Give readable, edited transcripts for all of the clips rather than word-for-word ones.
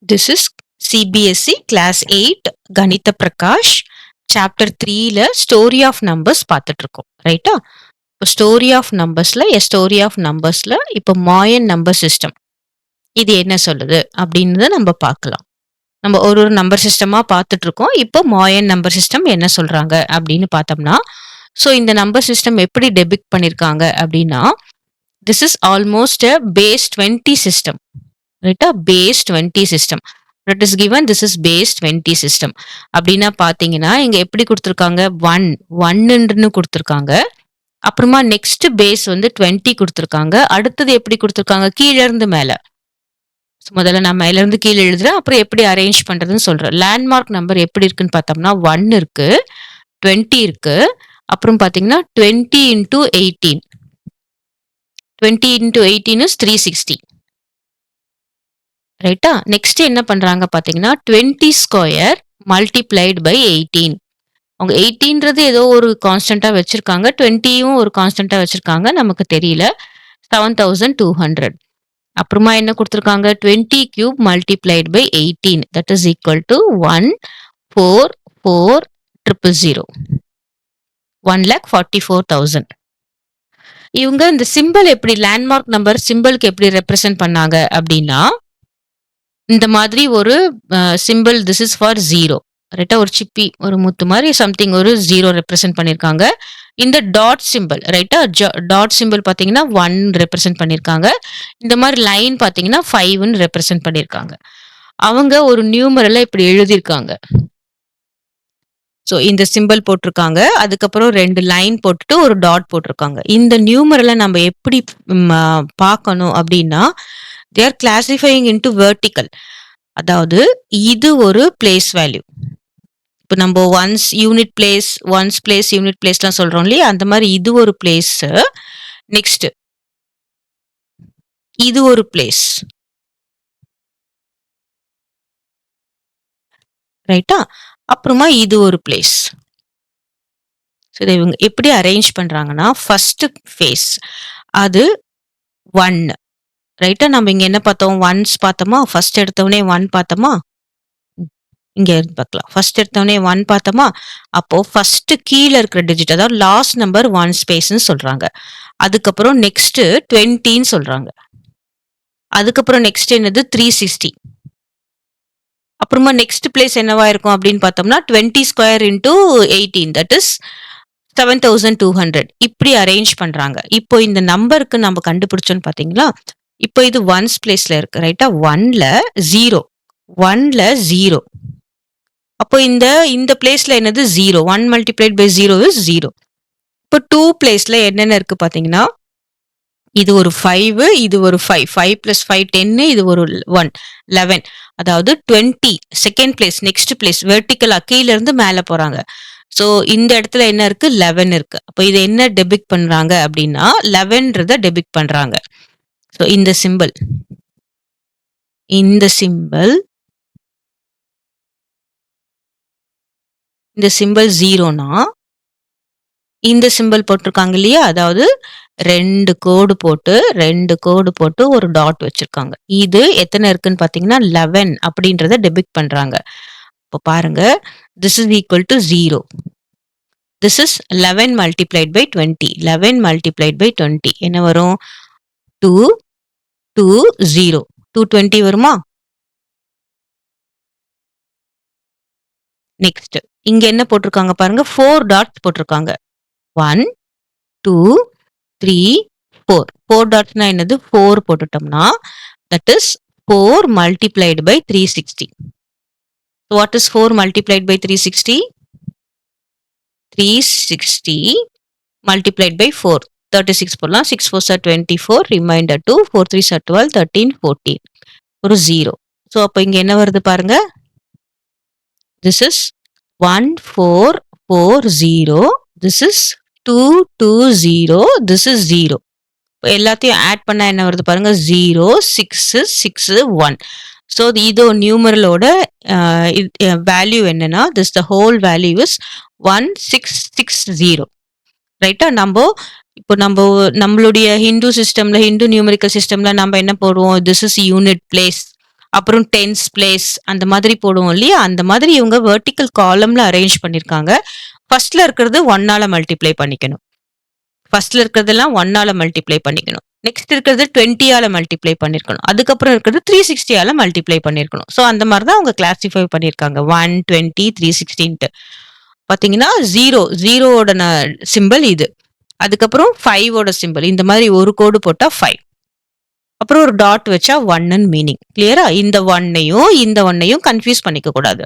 This is CBSE Class 8 Ganitha Prakash Chapter 3ல Story of Numbers பார்த்துட்டு இருக்கோம் ரைட்டா. இப்போ ஸ்டோரி ஆஃப் நம்பர்ஸ்ல ஸ்டோரி ஆஃப் நம்பர்ஸ்ல இப்போ மாயன் நம்பர் சிஸ்டம் இது என்ன சொல்லுது அப்படின்றத நம்ம பார்க்கலாம். நம்ம ஒரு நம்பர் சிஸ்டமா பார்த்துட்டு இருக்கோம். இப்போ மாயன் நம்பர் சிஸ்டம் என்ன சொல்றாங்க அப்படின்னு பார்த்தோம்னா, ஸோ இந்த நம்பர் சிஸ்டம் எப்படி டெபிக் பண்ணிருக்காங்க அப்படின்னா, this is almost a base 20 system ரைட்டா. Base 20 system that is given. this is base 20 system அப்படின்னா பாத்தீங்கன்னா இங்க எப்படி கொடுத்திருக்காங்க 1ன்னு கொடுத்திருக்காங்க. அப்புறமா நெக்ஸ்ட் பேஸ் வந்து 20 கொடுத்திருக்காங்க. அடுத்தது எப்படி கொடுத்திருக்காங்க கீழ இருந்து மேல. முதல்ல நான் மேல இருந்து கீழே எழுதுறேன், அப்புறம் எப்படி அரேஞ்ச் பண்றதுன்னு சொல்றேன். லேண்ட்மார்க் நம்பர் எப்படி இருக்குன்னு பார்த்தோம்னா 1 இருக்கு, 20 இருக்கு, அப்புறம் பாத்தீங்கன்னா 20 into 18. 20 into 18 is 360 ரைட்டா. நெக்ஸ்ட் என்ன பண்றாங்க பாத்தீங்கன்னா 20 ஸ்கொயர் மல்டிப்ளைட் பை 18. அவங்க 18ன்றது ஏதோ ஒரு கான்ஸ்டன்டா வச்சிருக்காங்க, 20யும் ஒரு கான்ஸ்டன்டா வச்சிருக்காங்க, நமக்கு தெரியல. 7200. அப்புறமா என்ன கொடுத்திருக்காங்க 20 cube multiplied by 18 that is equal to 144,000. 1,44,000. இவங்க இந்த சிம்பிள் எப்படி லேண்ட்மார்க் நம்பர் சிம்பிளுக்கு எப்படி ரெப்ரசென்ட் பண்ணாங்க அப்படின்னா, இந்த மாதிரி ஒரு சிம்பிள் திஸ் இஸ் ஃபார் 0 ரைட்டா. ஒரு சிப்பி ஒரு முத்து மாதிரி சம்திங் ஒரு 0 ரெப்ரசென்ட் பண்ணிருக்காங்க. இந்த டாட் சிம்பிள் ரைட்டா, டாட் சிம்பிள் பாத்தீங்கன்னா 1 ரெப்ரசென்ட் பண்ணிருக்காங்க. இந்த மாதிரி லைன் பாத்தீங்கன்னா 5ன்னு ரெப்ரசென்ட் பண்ணிருக்காங்க. அவங்க ஒரு நியூமரலை இப்படி எழுதியிருக்காங்க. ஸோ இந்த சிம்பிள் போட்டிருக்காங்க, அதுக்கப்புறம் 2 லைன் போட்டுட்டு ஒரு டாட் போட்டிருக்காங்க. இந்த நியூமரலை நம்ம எப்படி பார்க்கணும் அப்படின்னா, they are classifying into vertical. அதாவது இது ஒரு பிளேஸ் வேல்யூ. இப்போ நம்ம ones unit place, ones place, unit பிளேஸ்லாம் சொல்றோம் இல்லையா, அந்த மாதிரி இது ஒரு பிளேஸ். நெக்ஸ்ட் இது ஒரு பிளேஸ் ரைட்டா. அப்புறமா இது ஒரு பிளேஸ். ஸோ இதை இவங்க எப்படி அரேஞ்ச் பண்றாங்கன்னா, ஃபர்ஸ்ட் ஃபேஸ் அது 1 ரைட்டா. நம்ம இங்க என்ன பார்த்தோம், ஒன்ஸ் பார்த்தோமா, ஃபர்ஸ்ட் எடுத்தவனே 1 பார்த்தோமா, இங்க இருந்து பார்க்கலாம். ஃபர்ஸ்ட் எடுத்தவனே 1 பார்த்தோமா, அப்போ ஃபர்ஸ்ட் கீழே இருக்கிற டிஜிட் அதாவது லாஸ்ட் நம்பர் 1 ஸ்பேஸ்ன்னு சொல்றாங்க. அதுக்கப்புறம் நெக்ஸ்ட் 20ன்னு சொல்றாங்க. அதுக்கப்புறம் நெக்ஸ்ட் என்னது 360. அப்புறமா நெக்ஸ்ட் பிளேஸ் என்னவா இருக்கும் அப்படின்னு பார்த்தோம்னா 20 ஸ்கொயர் இன்டூ 18 தட் இஸ் 7200. இப்படி அரேஞ்ச் பண்றாங்க. இப்போ இந்த நம்பருக்கு நம்ம கண்டுபிடிச்சோன்னு பாத்தீங்களா, இப்போ இது ஒன்ஸ் பிளேஸ்ல இருக்கு ரைட்டா. 1ல 0, 1ல 0. அப்போ இந்த பிளேஸ்ல என்னது 0, 1 மல்டிப்ளைட் பை 0 இஸ் 0. இப்போ 2 பிளேஸ்ல என்னென்ன இருக்கு பாத்தீங்கன்னா, இது ஒரு 5, இது ஒரு 5, 5 பிளஸ் 5 10, இது ஒரு 1 11. அதாவது 20 செகண்ட் பிளேஸ், நெக்ஸ்ட் பிளேஸ் வெர்டிக்கலா கீழ இருந்து மேல போறாங்க. ஸோ இந்த இடத்துல என்ன இருக்கு 11 இருக்கு. அப்போ இது என்ன டெபிக் பண்றாங்க அப்படின்னா 11ன்றத டெபிக் பண்றாங்க. ஸோ இந்த சிம்பிள் இந்த சிம்பிள் 0னா இந்த சிம்பிள் போட்டிருக்காங்க இல்லையா, அதாவது 2 கோடு போட்டு ஒரு டாட் வச்சிருக்காங்க. இது எத்தனை இருக்குன்னு பாத்தீங்கன்னா 11 அப்படின்றத டெபிக் பண்றாங்க. இப்போ பாருங்க, this is equal to 0. This is 11 multiplied by 20. 11 multiplied by 20 என்ன வரும் 220. 220 வருமா? நெக்ஸ்ட் இங்க என்ன போட்டிருக்காங்க பாருங்க, 4 டாட்ஸ் போட்டிருக்காங்க. 1 2 3 4. 4 டாட்ஸ்னா என்னது 4 போட்டுட்டோம்னா that is 4 multiplied by 360. So what is 4 multiplied by 360? 360 multiplied by 4. 36 போடலாம். 6 4s are 24, remainder 2, 4 3s are 12, 13, 14. ஒரு 0. ஸோ அப்போ இங்க என்ன வருது பாருங்க, this is 1440, this is 220, this is 0. எல்லாத்தையும் ஆட் பண்ணா என்ன வருது பாருங்க, 0 6 6 1. ஸோ இது நியூமரலோட வேல்யூ என்னன்னா, this the whole value is 1660 ரைட்டா. இப்போ நம்மளுடைய ஹிந்து சிஸ்டம்ல, ஹிந்து நியூமரிக்கல் சிஸ்டம்ல நம்ம என்ன போடுவோம், திஸ் இஸ் யூனிட் பிளேஸ் அப்புறம் டென்ஸ் பிளேஸ் அந்த மாதிரி போடுவோம் இல்லையா? அந்த மாதிரி இவங்க வெர்டிக்கல் காலம்ல அரேஞ்ச் பண்ணியிருக்காங்க. ஃபர்ஸ்ட்ல இருக்கிறது 1ஆல மல்டிப்ளை பண்ணிக்கணும். ஃபர்ஸ்ட்ல இருக்கிறதெல்லாம் 1ஆல மல்டிப்ளை பண்ணிக்கணும். நெக்ஸ்ட் இருக்கிறது 20ஆல மல்டிப்ளை பண்ணியிருக்கணும். அதுக்கப்புறம் இருக்கிறது 360ஆல மல்டிப்ளை பண்ணியிருக்கணும். ஸோ அந்த மாதிரி தான் அவங்க கிளாசிஃபை பண்ணியிருக்காங்க. 1, 20, 360ன்ட்டு. பார்த்தீங்கன்னா 0ஓட சிம்பிள் இது. அதுக்கப்புறம் 5ஓட சிம்பிள். இந்த மாதிரி ஒரு கோடு போட்டா 5. அப்புறம் ஒரு டாட் வச்சா 1ன்னு மீனிங். கிளியரா? இந்த 1னையும் கன்ஃபியூஸ் பண்ணிக்க கூடாது.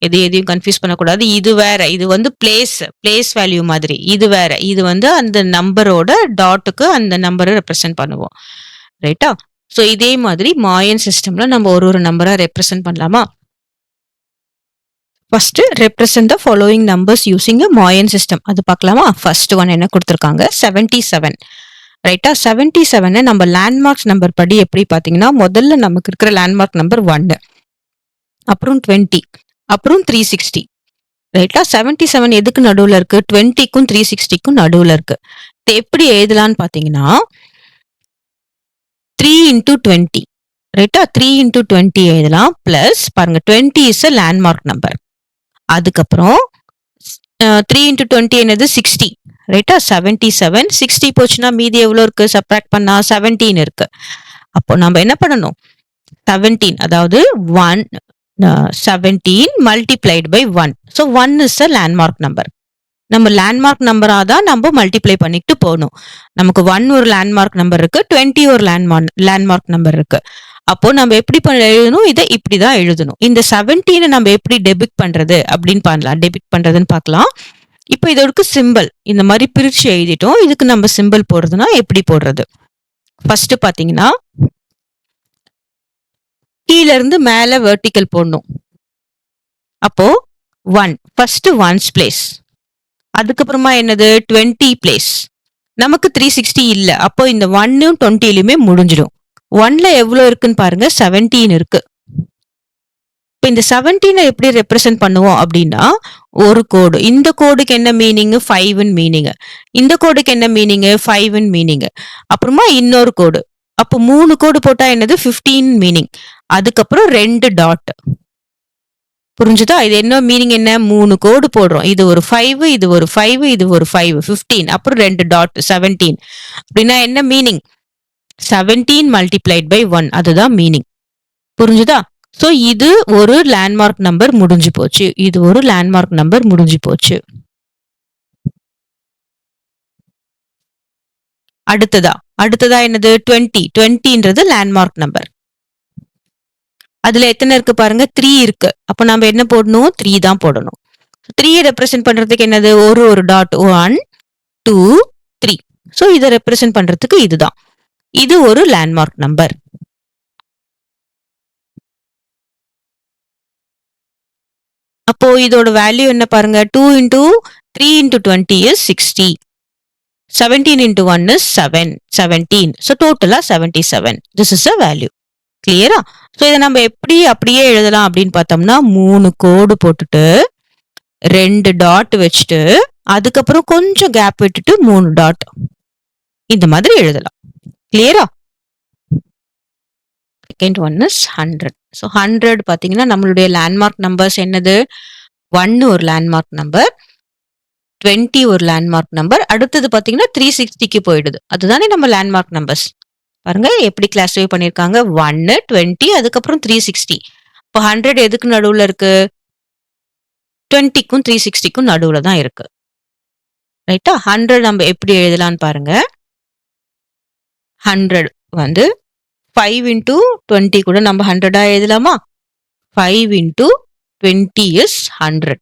எதையும் கன்ஃபியூஸ் பண்ணக்கூடாது. இது வேற. இது வந்து பிளேஸ் வேல்யூ மாதிரி. இது வேற. இது வந்து அந்த நம்பரோட டாட்டுக்கு அந்த நம்பரை ரெப்ரசென்ட் பண்ணுவோம். ரைட்டா? ஸோ இதே மாதிரி மாயன் சிஸ்டம்ல நம்ம ஒரு நம்பரா ரெப்ரசென்ட் பண்ணலாமா? First represent the following numbers using a Mayan system. அது பார்க்கலாமா? ஃபர்ஸ்ட் ஒன் என்ன கொடுத்துருக்காங்க? 77. ரைட்டா? 77 நம்ம லேண்ட்மார்க்ஸ் நம்பர் படி எப்படி பார்த்தீங்கன்னா, முதல்ல நமக்கு இருக்கிற லேண்ட்மார்க் நம்பர் 1, அப்புறம் 20, அப்புறம் 360. ரைட்டா? 77 எதுக்கு நடுவுல இருக்கு? 20க்கும் 360க்கும் நடுவுல இருக்கு. இது எப்படி எழுதலாம்னு பார்த்தீங்கன்னா 3 into 20. ரைட்டா? 3 into 20 எழுதலாம். பிளஸ் பாருங்க 20 இஸ் அ லேண்ட்மார்க் நம்பர். அதுக்கப்புறம் 3 into 20 என்னது? 60. ரைட்டா? 77. 60 போச்சுன்னா மீதி எவ்வளோ இருக்கு? சப்ராக்ட் பண்ணா 17 இருக்கு. அப்போ நம்ம என்ன பண்ணணும்? 17 அதாவது 17 multiplied by 1. So 1 is a landmark number. நம்ம லேண்ட்மார்க் நம்பரா தான் நம்ம மல்டிப்ளை பண்ணிட்டு போகணும். நமக்கு 1 ஒரு லேண்ட்மார்க் நம்பர் இருக்கு, 20 ஒரு லேண்ட்மார்க் நம்பர் இருக்கு. அப்போ நம்ம எப்படி எழுதணும்? இதை இப்படிதான் எழுதணும். இந்த 17 நம்ம எப்படி டெபிட் பண்றது அப்படின்னு பண்ணலாம். டெபிட் பண்றதுன்னு பார்க்கலாம். இப்போ இதோட சிம்பிள் இந்த மாதிரி பிரிச்சு எழுதிட்டோம். இதுக்கு நம்ம சிம்பிள் போடுறதுன்னா எப்படி போடுறது? ஃபர்ஸ்ட் பாத்தீங்கன்னா கீழ இருந்து மேல வெர்டிக்கல் போடணும். அப்போ 1 ஃபர்ஸ்ட் 1's பிளேஸ். அதுக்கப்புறமா என்னது? 20 பிளேஸ். நமக்கு 360 இல்ல. அப்போ இந்த 1ம் 20லயுமே முடிஞ்சிடும். 1ல எவ்வளவு இருக்குன்னு பாருங்க, 17 இருக்கு. இப்ப இந்த 17 எப்படி ரெப்ரசென்ட் பண்ணுவோம் அப்படின்னா, ஒரு கோடு. இந்த கோடுக்கு என்ன மீனிங்? 5ன்னு மீனிங். இந்த கோடுக்கு என்ன மீனிங்? 5ன்னு மீனிங். அப்புறமா இன்னொரு கோடு. அப்போ 3 கோடு போட்டா என்னது? 15 மீனிங். அதுக்கப்புறம் 2 டாட். புரிஞ்சுதா? இது என்ன மீனிங்? என்ன? 3 கோடு போடுறோம். இது ஒரு 5, இது ஒரு 5, இது ஒரு 5, 15. அப்புறம் 2 டாட் 17. அப்படின்னா என்ன மீனிங்? 17 multiplied by 1. அதுதான் மீனிங். புரிஞ்சுதா? சோ இது ஒரு லேண்ட்மார்க் நம்பர் முடிஞ்சு போச்சு. இது ஒரு லேண்ட்மார்க் நம்பர் முடிஞ்சு போச்சு. அடுத்ததா என்னது? 20. 20ன்றது லேண்ட்மார்க் நம்பர். அதுல எத்தனை இருக்கு பாருங்க? 3 இருக்கு. அப்ப நம்ம என்ன போடணும்? 3 தான் போடணும். 3 ரெப்ரசென்ட் பண்றதுக்கு என்னது? ஒரு டாட். 1, 2, 3. சோ இதை ரெப்ரசென்ட் பண்றதுக்கு இதுதான். இது ஒரு லேண்ட்மார்க் நம்பர். அப்போ இதோட வேல்யூ என்ன பாருங்க? 2 into 3 into 20 is 60. 17 into 1 is 17. So total 77. This is a value. கிளியரா? ஸோ இதை நம்ம எப்படி அப்படியே எழுதலாம் அப்படின்னு பார்த்தோம்னா 3 கோடு போட்டுட்டு 2 டாட் வச்சுட்டு அதுக்கப்புறம் கொஞ்சம் கேப் விட்டுட்டு 3 டாட் இந்த மாதிரி எழுதலாம். கிளியரா? Second one is 100. ஸோ 100 பார்த்தீங்கன்னா நம்மளுடைய லேண்ட்மார்க் நம்பர்ஸ் என்னது? 1 ஒரு லேண்ட்மார்க் நம்பர், 20 ஒரு லேண்ட்மார்க் நம்பர், அடுத்தது பார்த்தீங்கன்னா 360க்கு போயிடுது. அதுதானே நம்ம லேண்ட்மார்க் நம்பர்ஸ். பாருங்க எப்படி கிளாஸிஃபை பண்ணிருக்காங்க. 1, 20, அதுக்கப்புறம் 360. இப்போ 100 எதுக்கு நடுவுல இருக்கு? 20க்கும் 360க்கும் நடுவுல தான் இருக்கு. ரைட்டா? 100 நம்ம எப்படி எழுதலாம்னு பாருங்க. 100 வந்து 5 into 20 கூட நம்ம 100ஆ எழுதலாமா? 5 into 20 is 100.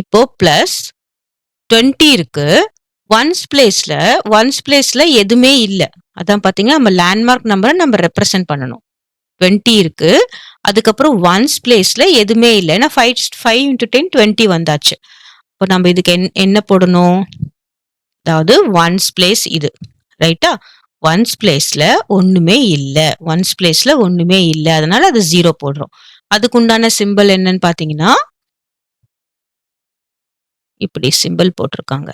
இப்போ பிளஸ் 20 இருக்கு. ஒன்ஸ் பிளேஸ்ல எதுவுமே இல்ல. அதான் பாத்தீங்கன்னா நம்ம லேண்ட்மார்க் நம்பரை நம்ம ரெப்ரசென்ட் பண்ணணும். 20 இருக்கு. அதுக்கப்புறம் ஒன்ஸ் பிளேஸ்ல எதுவுமே இல்லை. ஏன்னா 5 into 10 20 வந்தாச்சு. இப்போ நம்ம இதுக்கு என்ன போடணும்? அதாவது ஒன்ஸ் பிளேஸ் இது. ரைட்டா? ஒன்ஸ் பிளேஸ்ல ஒண்ணுமே இல்லை. அதனால அது 0 போடுறோம். அதுக்கு உண்டான சிம்பிள் என்னன்னு பாத்தீங்கன்னா இப்படி சிம்பிள் போட்டிருக்காங்க.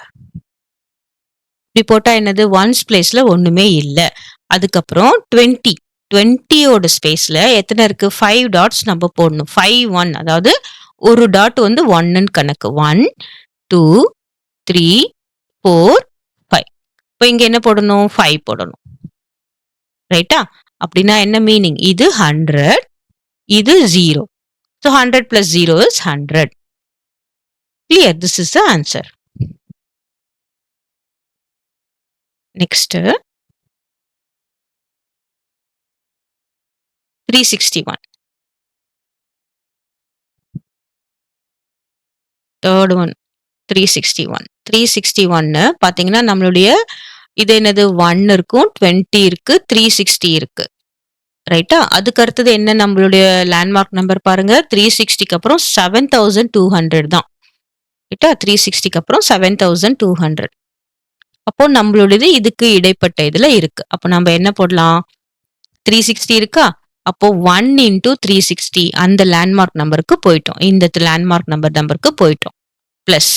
இப்படி போட்டா என்னது? ஒன்ஸ் பிளேஸ்ல ஒண்ணுமே இல்லை. அதுக்கப்புறம் 20 20 ஓட ஸ்பேஸ்ல எத்தனை இருக்கு? 5 டாட்ஸ் நம்ம போடணும். 5 1 அதாவது ஒரு டாட் வந்து 1ன்னு கணக்கு. 1 2 3 4 5. இப்போ இங்க என்ன போடணும்? 5 போடணும். ரைட்டா? அப்படின்னா என்ன மீனிங்? இது 100, இது 0. So 100 plus 0 is 100. Clear? This is the answer. Next, 361. Third one, 361. 361 பாத்தீங்கன்னா நம்மளுடைய இது என்னது 1 இருக்கும், 20 இருக்கு, 360 இருக்கு. ரைட்டா? அதுக்கு அடுத்தது என்ன நம்மளுடைய லேண்ட்மார்க் நம்பர் பாருங்க. 360க்கு அப்புறம் 7200 தான். ரைட்டா? 360க்கு அப்புறம் 7200. அப்போ நம்மளுடையது இதுக்கு இடைப்பட்ட இதுல இருக்கு. அப்போ நம்ம என்ன போடலாம்? 360 இருக்கா? அப்போ 1 into 360 அந்த லேண்ட்மார்க் நம்பருக்கு போயிட்டோம். இந்த லேண்ட்மார்க் நம்பருக்கு போயிட்டோம். பிளஸ்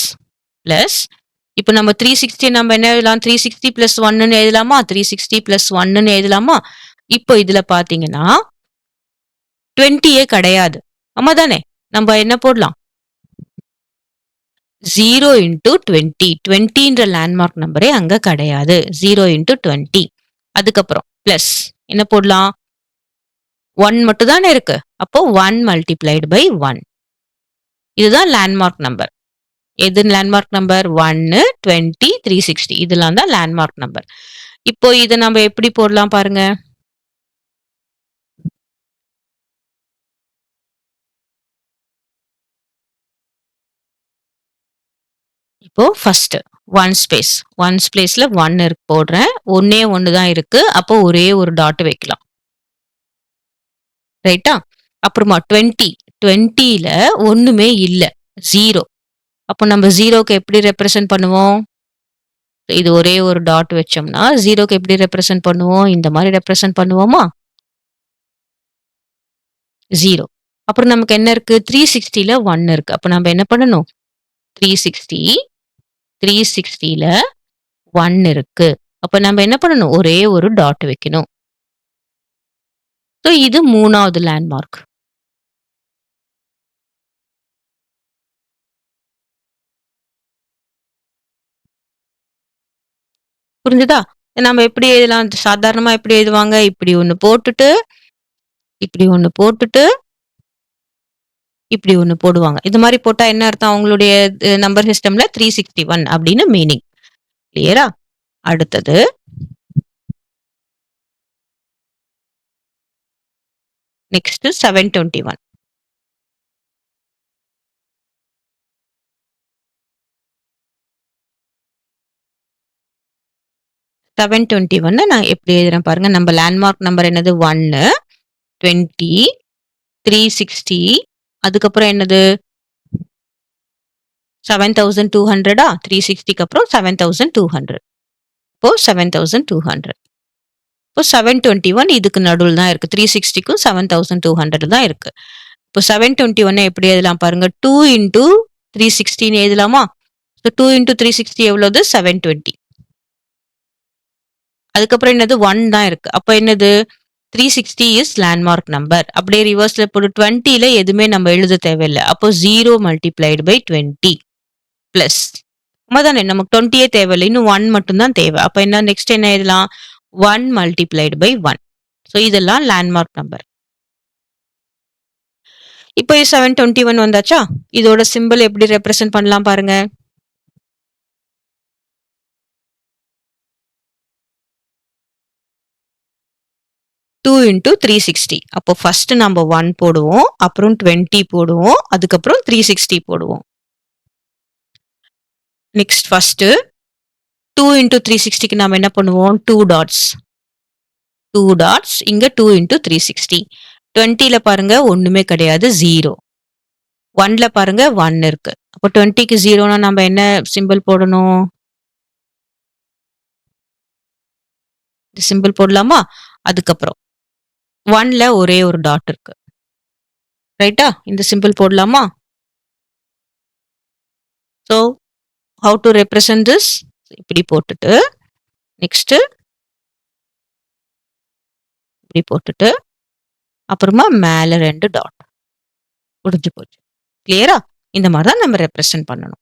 பிளஸ் இப்போ நம்ம 360 நம்ம என்ன எழுதலாம்? 360 பிளஸ் 1ன்னு எழுதலாமா? 360 பிளஸ் 1ன்னு எழுதலாமா? இப்போ இதுல பாத்தீங்கன்னா 20ஏ கிடையாது. ஆமா தானே? நம்ம என்ன போடலாம்? 0 into 20. 20ன்ற லேண்ட்மார்க் நம்பரே அங்க கிடையாது. 0 into 20. அதுக்கப்புறம் பிளஸ் என்ன போடலாம்? 1 மட்டும் தானே இருக்கு. அப்போ 1 multiplied by 1. இதுதான் லேண்ட்மார்க் நம்பர். எது லேண்ட்மார்க் நம்பர்? 1 20 360 இதெல்லாம் தான் லேண்ட்மார்க் நம்பர். இப்போ இதை நம்ம எப்படி போடலாம் பாருங்க. இப்போ ஃபர்ஸ்ட் ஒன்ஸ் பிளேஸ்ல 1 இருக்கு போடுறேன். ஒன்னே ஒன்று தான் இருக்கு. அப்போ ஒரே ஒரு டாட் வைக்கலாம். ரைட்டா? அப்புறமா 20ல ஒண்ணுமே இல்ல, 0. அப்போ நம்ம 0க்கு எப்படி ரெப்ரசன்ட் பண்ணுவோம்? இது ஒரே ஒரு டாட் வச்சோம்னா 0க்கு எப்படி ரெப்ரசன்ட் பண்ணுவோம்? இந்த மாதிரி ரெப்ரசன்ட் பண்ணுவோமா? 0. அப்புறம் நமக்கு என்ன இருக்கு? 360ல 1 இருக்கு. அப்போ நம்ம என்ன பண்ணணும்? 360ல 1 இருக்கு. அப்ப நம்ம என்ன பண்ணணும்? ஒரே ஒரு டாட் வைக்கணும். ஸோ இது 3வது லேண்ட்மார்க். புரிஞ்சுதா? நம்ம எப்படி எழுதலாம்? சாதாரணமா எப்படி எழுதுவாங்க? இப்படி ஒண்ணு போட்டுட்டு இப்படி ஒண்ணு போட்டுட்டு இப்படி ஒண்ணு போடுவாங்க. இது மாதிரி போட்டா என்ன அர்த்தம்? அவங்களுடைய நம்பர் சிஸ்டம்ல 361 அப்படின்னு மீனிங். கிளியரா? அடுத்தது நெக்ஸ்ட் 721. 721 நான் எப்படி எழுதுறேன் பாருங்க. நம்ம லேண்ட்மார்க் நம்பர் என்னது? 1 20 360 அதுக்கப்புறம் என்னது? 7200. 360க்கு அப்புறம் 7200. இப்போ 7200. இப்போ 721 இதுக்கு நடுவில் தான் இருக்கு. 360க்கும் 7200 தான் இருக்கு. இப்போ 721 எப்படி எழுதலாம் பாருங்க. 2 into 360 எழுதலாமா? 2 into 360 எவ்வளவு? 720. அதுக்கப்புறம் என்னது? 1 தான் இருக்கு. அப்போ என்னது? 360 இஸ் லேண்ட்மார்க் நம்பர். அப்படியே ரிவர்ஸ்ல போட்டு 20ல எதுவுமே நம்ம எழுத தேவையில்லை. அப்போ 0 multiplied by 20 பிளஸ் தானே நமக்கு 20ஏ தேவையில்லை. இன்னும் 1 மட்டும் தான் தேவை. அப்ப என்ன நெக்ஸ்ட் என்ன எழுதலாம்? 1 multiplied by 1. ஸோ இதெல்லாம் லேண்ட்மார்க் நம்பர். இப்போ 721 வந்தாச்சா? இதோட சிம்பிள் எப்படி ரெப்ரசென்ட் பண்ணலாம் பாருங்க. Two into 360. அப்போ ஃபர்ஸ்ட் நம்ம 1 போடுவோம், அப்புறம் 20 போடுவோம், அதுக்கப்புறம் 360 போடுவோம். நெக்ஸ்ட் ஃபர்ஸ்ட் 2 into 360க்கு நாம என்ன பண்ணுவோம்? 2 டாட்ஸ். 2 டாட்ஸ் இங்க 2 into 360. 20ல பாருங்க ஒண்ணுமே கிடையாது, 0. 1ல பாருங்க 1 இருக்கு. அப்போ 20க்கு 0னா நம்ம என்ன சிம்பிள் போடணும்? சிம்பிள் போடலாமா? அதுக்கப்புறம் 1ல ஒரே ஒரு டாட் இருக்கு. ரைட்டா? இந்த சிம்பிள் போடலாமா? So how to represent this? இப்படி போட்டுட்டு நெக்ஸ்ட் இப்படி போட்டுட்டு, அப்புறமா மேல 2 டாட். முடிஞ்சு போச்சு. கிளியரா? இந்த மாரி தான் நம்ம ரெப்ரசன்ட் பண்ணணும்.